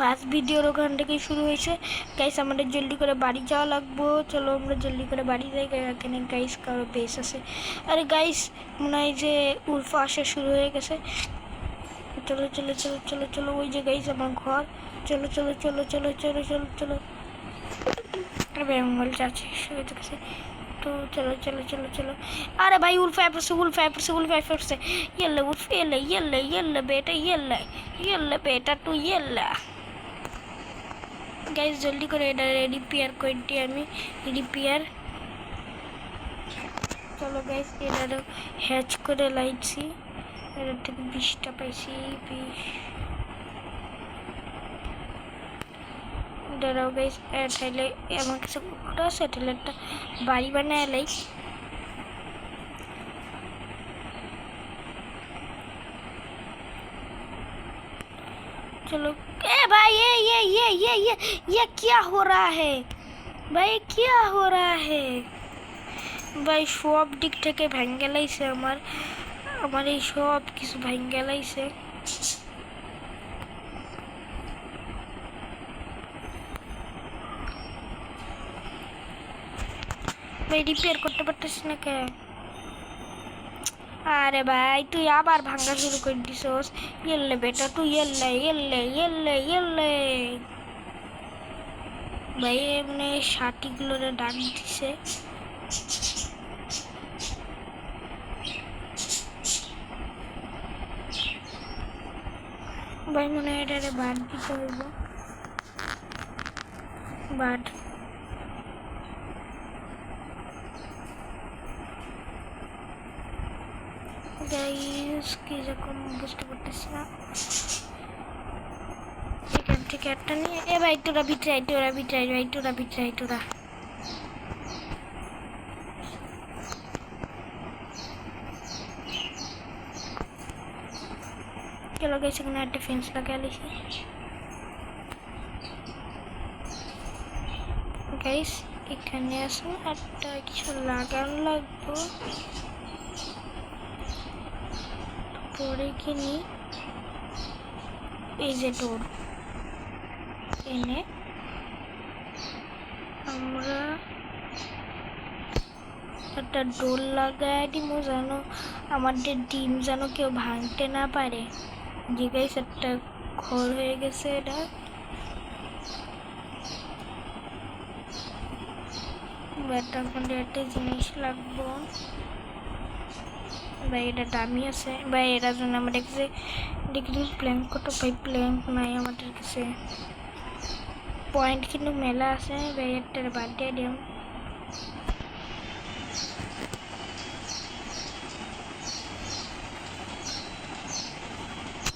First ভিডিওর ওখান থেকেই শুরু হয়েছে। গাইস আমাদের জলদি করে বাড়ি যাওয়া লাগবো, চলো আমরা জলদি করে বাড়ি যাই। এখানে গাইস কারো বেস আছে। আরে গাইস মনে হয় যে উল্ফা আসা শুরু হয়ে গেছে। চলো চলো চলো চলো চলো, ওই যে গাইস আমার ঘর। চলো চলো চলো চলো চলো চলো চলো, বেঙ্গল যাচ্ছে তো চলো চলো চলো চলো। अरे भाई उल्फा से ये ले बेटा तू ये ले। गाइस जल्दी करे এটা রিপেয়ার করে দিই আমি, রিপেয়ার। চলো গাইস এটা হ্যাচ করে লাইছি, এর থেকে 20টা পাইছি। 20 দাঁড়াও গাইস, তাহলে আমার কাছে কুকুরটা আছে, তাহলে একটা বাড়ি বানায় লাই। चलो ए भाई ये क्या हो रहा है भाई, क्या हो रहा है भाई? सब दिक থেকে ভেঙে লাইছে আমার এই সব কিছু ভেঙে লাইছে। ভাই রিপেয়ার করতে পারতেছ না কে? अरे भाई तू আবার ভাঙা শুরু করে দিছস। ইল্লে বেটা তুই ইল্লে ভাই মানে শাটিগুলোরে ডাক দিছে। ভাই মনে হয় এটারে বাদ দিতে হইব, বাদ। গাইস কি রকম বুঝতে পারতেছি না, এখান থেকে একটা নিয়ে। এ ভাই তোরা বিটরাই ভাই, তোরা বিটরাই। চলো গাইস এখানে একটা ফেন্স লাগিয়ে লিছি। গাইস এখানে আসুন, একটা কিছু লাগানো লাগবে। পরে কিনি এই যে ডোর এনে আমরা একটা ডোর লাগাই দিব, জানো আমাদের ডিম যেন কেউ ভাঙতে না পারে। যে গাইস একটা ঘর হয়ে গেছে এটা। ব্যাটার মধ্যে একটা জিনিস লাগবো ভাই, এটা দামি আছে ভাই, এটার জন্য আমরা দেখছি প্ল্যাঙ্ক কত ভাই, প্ল্যাঙ্ক নাই আমাদের কাছে। পয়েন্ট কিন্তু মেলা আছে ভাই, এটার বাদ দিয়ে দিও।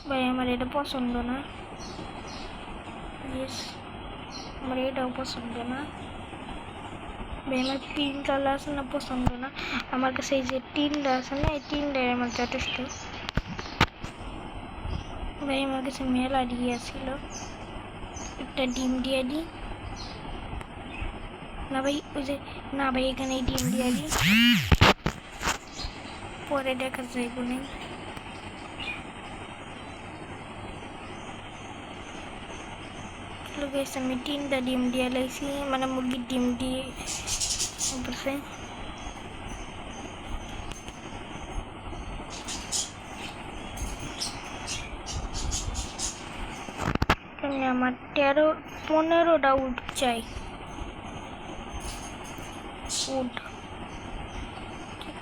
ভাই আমার এটা পছন্দ না, আমার এটাও পছন্দ না ভাই। আমার পিনটা আছে না, পছন্দ না আমার কাছে। এই যে টিনটা আছে না, এই টিনটাই আমার যথেষ্ট ভাই। আমার কাছে মেলা দিয়েছিল, একটা ডিম দিয়ে দিই না ভাই। ওই যে না ভাই এখানে ডিম দিয়ে দিই, পরে দেখা যাইব না। গাইস আমি 3টা ডিম দিয়ে লাইছি, মানে মুরগির ডিম দিয়ে বলছে। আমার 15টা উড চাই, উড।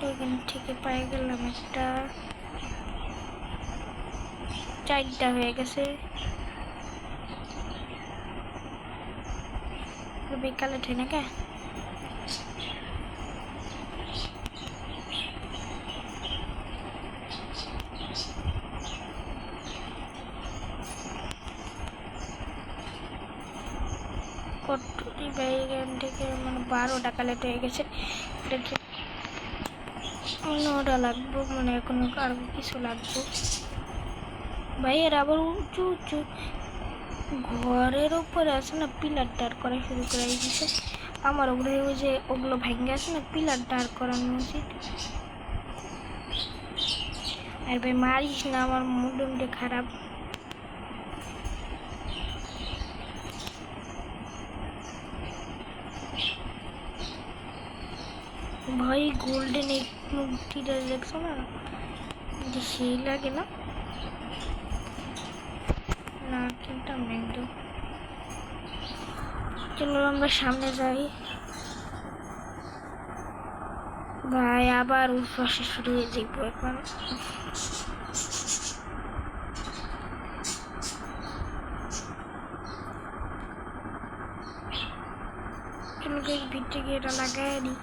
এখান থেকে পাই গেলাম একটা, 4টা হয়ে গেছে। বিকালে ঠেনে কে কটুরি ভাই, এখান থেকে মানে 12টা কালেক্ট হয়ে গেছে। দেখে 9টা লাগবো, মানে এখনো আরো কিছু লাগবে ভাই। এর আবার উঁচু উঁচু ঘরের উপরে আছে না, পিলার দাঁড় করা শুরু করে দিয়েছে। আমার ওগুলো ওই যে ওগুলো ভেঙে আছে না, পিলার দাঁড় করানো উচিত। আর ভাই মারিস না, আমার মুড খারাপ। ভাই গোল্ডেন এই মুক্তিটা দেখছো না, যে সেই লাগে না, না কিনতাম না একদম। চলো আমরা সামনে যাই। ভাই আবার উঠবাসে শুরু হয়ে যাইব এখন। চলো গাইস ভিতরে গিয়ে এটা লাগাই দিই।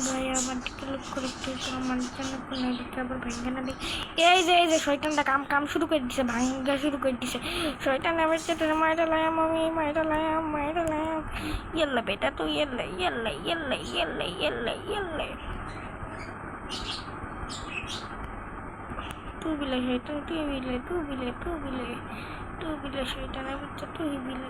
ভাই আমার দিকে লোক করে আমার জন্য কোনো দিকে আবার ভেঙে না দিই। এই যে শয়তানটা কাম শুরু করে দিছে, ভাঙ্গা শুরু করে দিছে। শয়তান আমার চেয়ে মায়েরা লায়াম, আমি মায়েরা লায়াম। ইয়েল্লা বেটা তুই ইয়েল্লা তুই বিলে শয়তান, তুই বিলে শয়তানের বাচ্চা, তুই বিলে।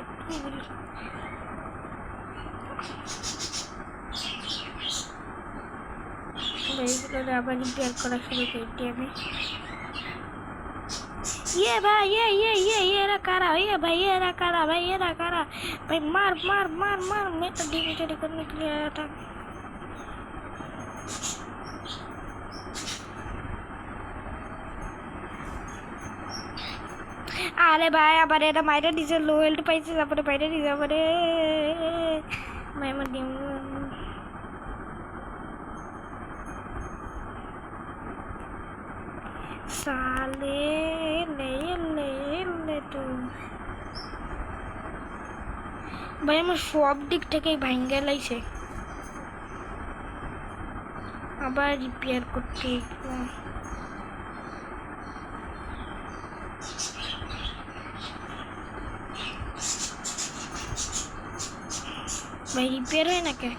এইগুলো আবার রিপেয়ার করা শুরু করছি আমি। ভাই এরা কারা, भाई एरा कारा भाई मार मैं तो डिलीट करने के लिए आया था। अरे भाई আবার এটা মাইরা দিছে, লো হেল্থ পাইছে, তারপরে বাইরে দিছে আবার मैं दिम साले ले तो ভাই আমার সব দিক থেকেই ভাঙ্গা লাইছে, আবার রিপেয়ার করতে। ভাই রিপেয়ার হয় না কে?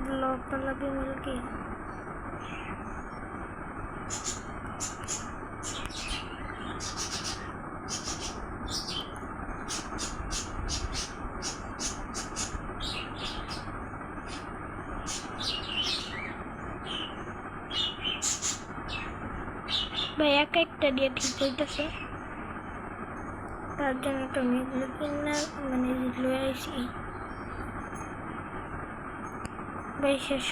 ब्लॉक वाला भी मिल गया। भाई एक দিয়ে ঠিক হইতেছে, তার জন্য তো আমি এগুলো কিনা মানে লয়ে আইছি। ভাই শেষ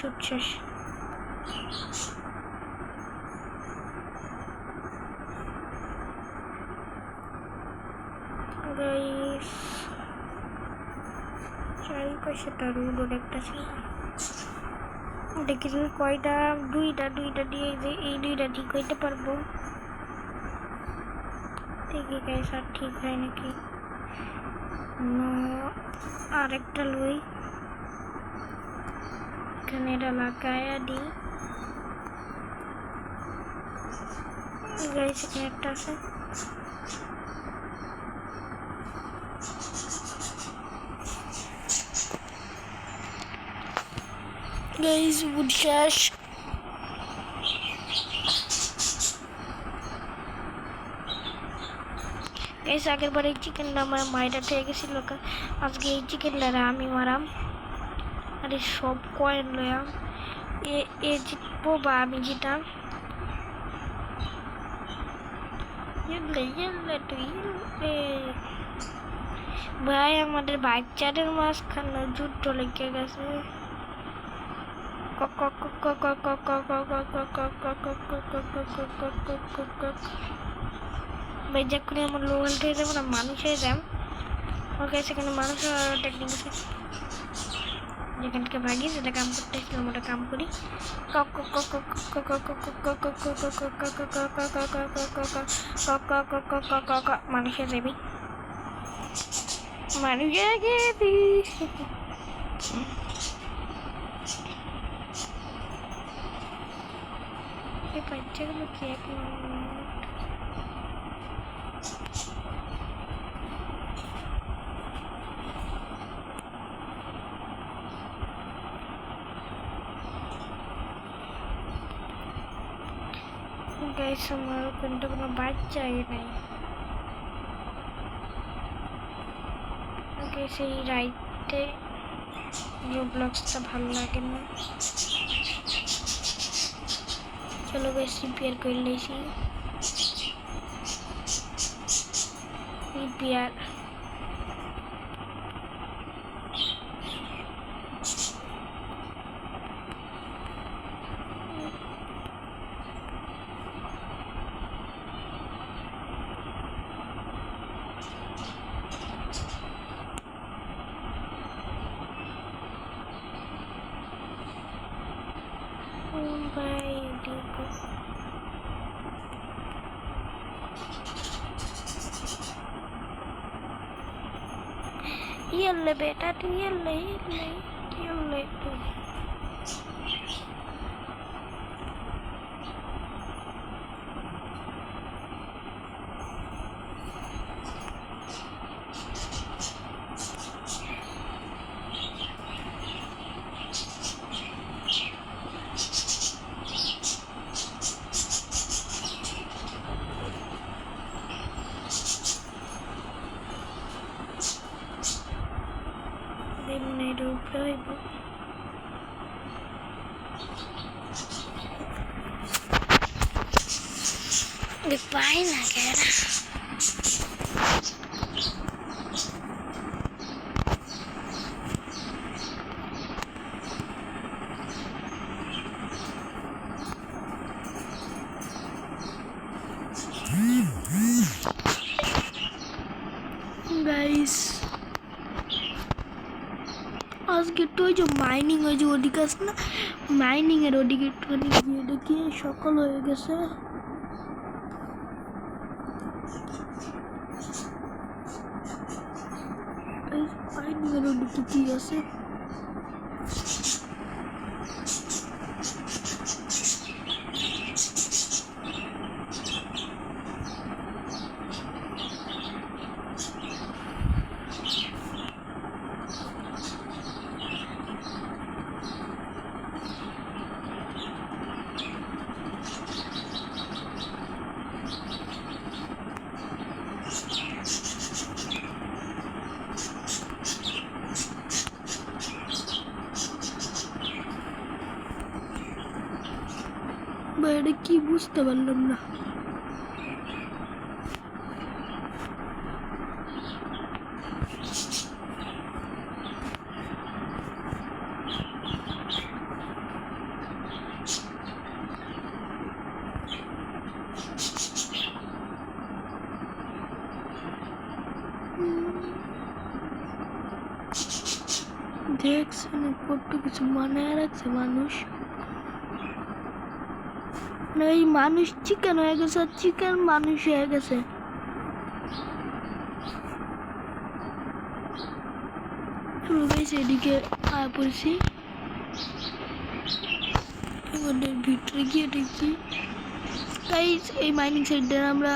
গাইস, চারিপাশে রোড একটা ছিল, দেখি তুমি কয়টা, দুইটা দিয়ে এই দুইটা ঠিক হইতে পারবো। দেখি গাইস আর ঠিক হয় নাকি। আরেকটা লই, এখানে এটা লাগাইয়া দিই। গাইস এখানে একটা আছে, গাইস উড শেষ। গাইস আগের বার এই চিকেনটা আমার মায়েরা খেয়ে গেছিল, আজকে এই চিকেনটা আমি মারাম। আরে সব কয়েন লয়াম, এ জিতবো বা আমি জিতাম। ভাই আমাদের বাইক চারের মাঝখানে যুদ্ধ লেগে গেছে। ভাই যখন আমার লো হেলথ হয়ে যাবো না, মানুষ হয়ে যাম। ওকে সেখানে মানুষ টেকনিক আছে। যেখান থেকে ভাগি, যেটা কাম করতে এসেছিলাম ওটা কাম করি। মানুষের দেবী, মানুষের দেবী। এই বাচ্চাগুলো কি এক গাইস, আমার কিন্তু কোনো বাচ্চাই নাই। সেই রাইটে রোবলক্সটা ভালো লাগে না। চলো গাইস, রিপেয়ার করে নিয়েছি। Repair Yalla beta, yalla. Dipain lah kira. Guys, আজকে তো ওই যে মাইনিং ওই যে ওদিকে আছে না, মাইনিং এর ওদিকে একটুখানি গিয়ে দেখি সকাল হয়ে গেছে। মাইনিং এর ওদিকে কি আছে? এটা কি বুঝতে পারলাম না। দেখছেন কত কিছু বানায় রাখছে মানুষ। এই মানুষ চিকেন হয়ে গেছে, চিকেন মানুষ হয়ে গেছে। এদিকে আয়া পড়ছি, ভিতরে গিয়ে দেখি গাইস এই মাইনিং সাইডে আমরা